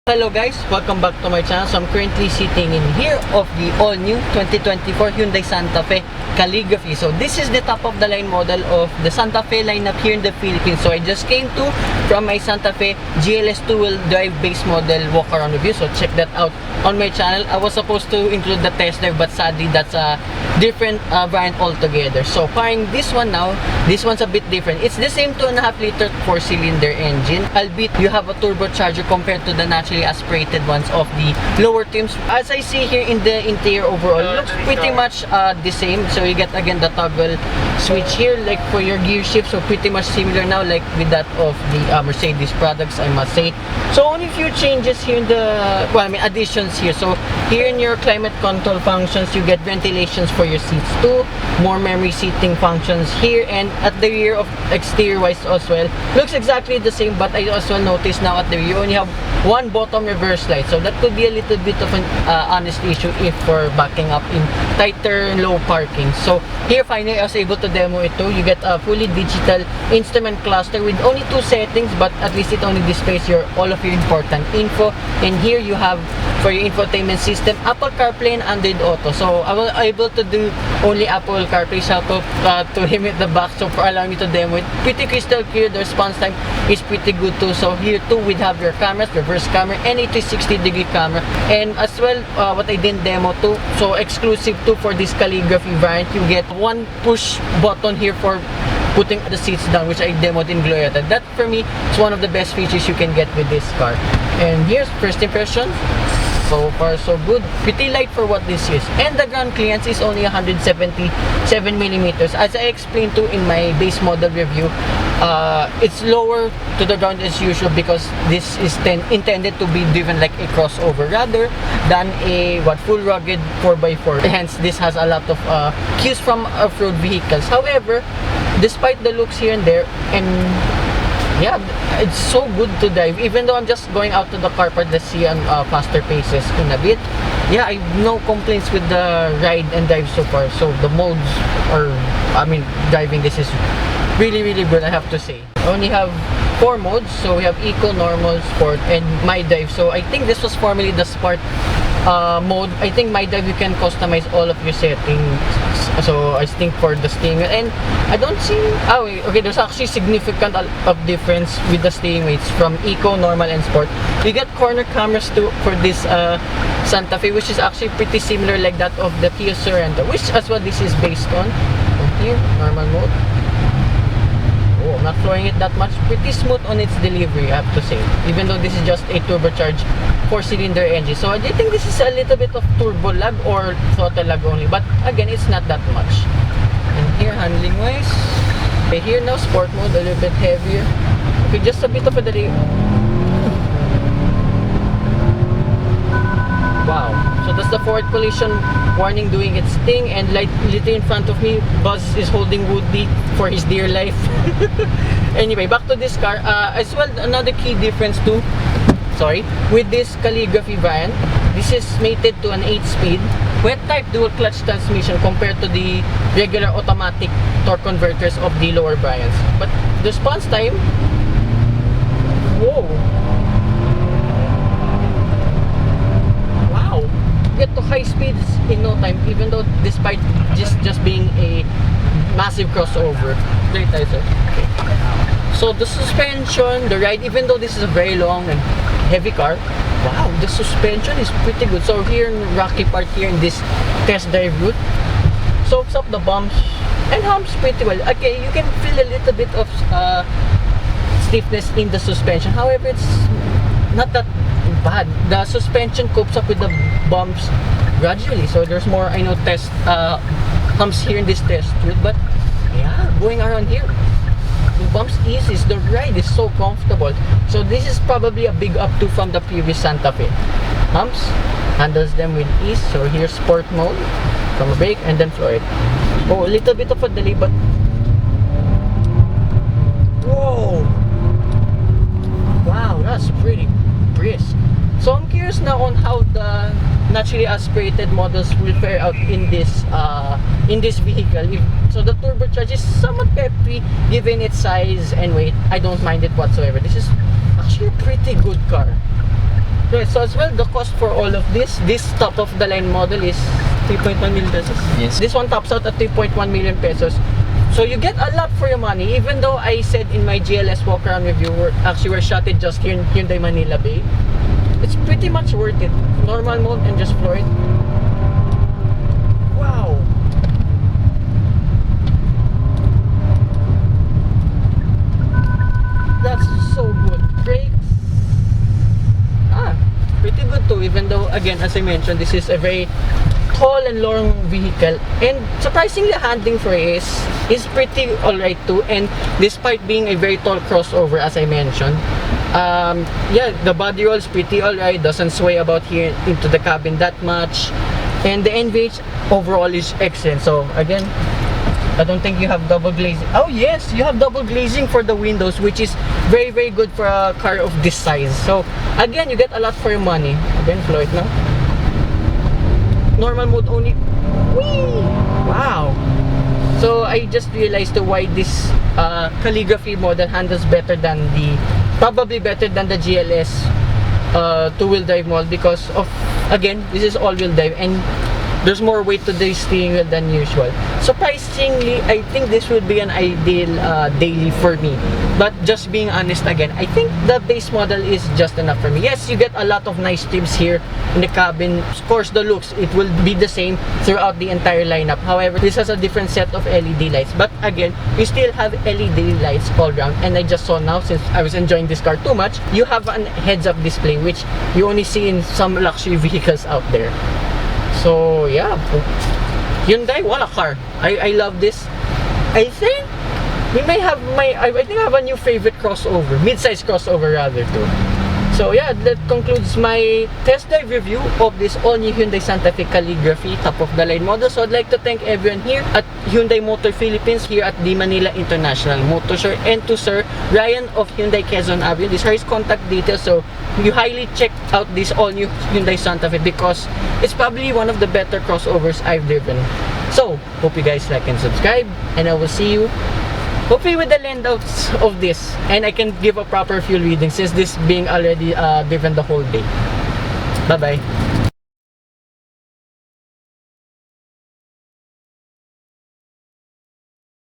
Hello guys, welcome back to my channel. So I'm currently sitting in here of the all-new 2024 Hyundai Santa Fe Calligraphy. So this is the top of the line model of the Santa Fe lineup here in the Philippines. So I just came to from my Santa Fe GLS 2-wheel drive base model walk around review. So check that out on my channel. I was supposed to include the test drive, but sadly that's a different variant altogether. So pairing this one now, this one's a bit different. It's the same 2.5 liter 4-cylinder engine, albeit you have a turbocharger compared to the naturally aspirated ones of the lower trims. As I see here in the interior overall, it looks pretty much the same. So you get again the toggle switch here like for your gear shift, so pretty much similar now like with that of the Mercedes products, I must say. So only few changes here in the, well, I mean additions here. So here in your climate control functions, you get ventilations for your seats too, more memory seating functions here, and at the rear of exterior wise as well, looks exactly the same, but I also noticed now at the rear you only have one bottom reverse light, so that could be a little bit of an honest issue if we're backing up in tighter low parking. So here finally I was able to demo it too. You get a fully digital instrument cluster with only 2 settings, but at least it only displays all of your important info. And here you have for your infotainment system Apple CarPlay and Android Auto. So I was able to do only Apple CarPlay, so to limit the back, so for allowing me to demo it. Pretty crystal clear. The response time is pretty good too. So here too we have your cameras, reverse camera and a 360-degree camera, and as well what I didn't demo too, so exclusive too for this Calligraphy variant, you get one push button here for putting the seats down, which I demoed in Glorieta. That for me is one of the best features you can get with this car. And here's first impression. So far so good. Pretty light for what this is, and the ground clearance is only 177 millimeters. As I explained to in my base model review, it's lower to the ground as usual because this is intended to be driven like a crossover rather than a full rugged 4x4. Hence this has a lot of cues from off-road vehicles. However, despite the looks here and there, and yeah, it's so good to drive. Even though I'm just going out to the car park to see on faster paces in a bit, yeah, I have no complaints with the ride and drive so far. So the modes are, I mean, driving this is really good, I have to say. I only have 4 modes, so we have Eco, Normal, Sport, and My Drive. So I think this was formerly the Sport mode. I think My Drive you can customize all of your settings. So I think for the steering wheel, and I don't see, okay, there's actually significant of difference with the steering weights from Eco, Normal, and Sport. You get corner cameras too for this Santa Fe, which is actually pretty similar like that of the Kia Sorento, which as well this is based on. And here, normal mode. Oh, I'm not flowing it that much. Pretty smooth on its delivery, I have to say, even though this is just a turbocharged 4-cylinder engine. So I do think this is a little bit of turbo lag or throttle lag only, but again, it's not that much. And here, handling wise, okay, here now, sport mode, a little bit heavier. Okay, just a bit of a delay. Wow. So that's the forward collision warning doing its thing, and like literally in front of me, Buzz is holding Woody for his dear life. Anyway, back to this car. As well, another key difference too, with this Calligraphy variant, this is mated to an 8-speed wet type dual clutch transmission compared to the regular automatic torque converters of the lower variants. But the response time, whoa, wow, get to high speeds in no time, even though despite just being a massive crossover. Very tight, sir. Okay. So the suspension, the ride, even though this is a very long and heavy car, wow, the suspension is pretty good. So here in rocky part here in this test drive route, soaks up the bumps and humps pretty well. Okay, you can feel a little bit of stiffness in the suspension. However, it's not that bad. The suspension copes up with the bumps gradually. So there's more, I know, test humps here in this test route, but yeah, going around here, the bumps easy. The ride is so comfortable. So this is probably a big up to from the previous Santa Fe. Humps, handles them with ease. So here's sport mode from a brake and then floor it. Oh, a little bit of a delay, but whoa, wow, that's pretty brisk. So I'm curious now on how the naturally aspirated models will fare out in this vehicle. So the turbocharged is somewhat peppy given its size and weight. I don't mind it whatsoever. This is actually a pretty good car. Right, so as well, the cost for all of this top of the line model is 3.1 million pesos. Yes. This one tops out at 3.1 million pesos. So you get a lot for your money, even though I said in my GLS walk around review, we're shot it just here in Hyundai Manila Bay. It's pretty much worth it. Normal mode and just floor it. Wow. That's so good. Brakes. Pretty good too, even though, again, as I mentioned, this is a very tall and long vehicle, and surprisingly the handling for it is pretty alright too. And despite being a very tall crossover, as I mentioned, yeah, the body roll is pretty alright, doesn't sway about here into the cabin that much, and the NVH overall is excellent. So again, I don't think you have double glazing. Oh yes, you have double glazing for the windows, which is very, very good for a car of this size. So again, you get a lot for your money. Again, Floyd now. Normal mode only. Whee! Wow. So I just realized why this Calligraphy model handles better than probably better than the GLS two-wheel drive model, because of, again, this is all-wheel drive and there's more weight to the steering wheel than usual. Surprisingly, I think this would be an ideal daily for me. But just being honest again, I think the base model is just enough for me. Yes, you get a lot of nice trims here in the cabin. Of course, the looks, it will be the same throughout the entire lineup. However, this has a different set of LED lights. But again, you still have LED lights all around. And I just saw now, since I was enjoying this car too much, you have an heads-up display, which you only see in some luxury vehicles out there. So yeah, Hyundai, what a car. I love this. I think we may have I think I have a new favorite crossover, mid-size crossover rather too. So yeah, that concludes my test drive review of this all-new Hyundai Santa Fe Calligraphy top-of-the-line model. So I'd like to thank everyone here at Hyundai Motor Philippines, here at the Manila International Motor Show, and to Sir Ryan of Hyundai Quezon Avenue. These are his contact details, so you highly check out this all-new Hyundai Santa Fe because it's probably one of the better crossovers I've driven. So, hope you guys like and subscribe, and I will see you hopefully with the landouts of this, and I can give a proper fuel reading since this being already driven the whole day. Bye bye.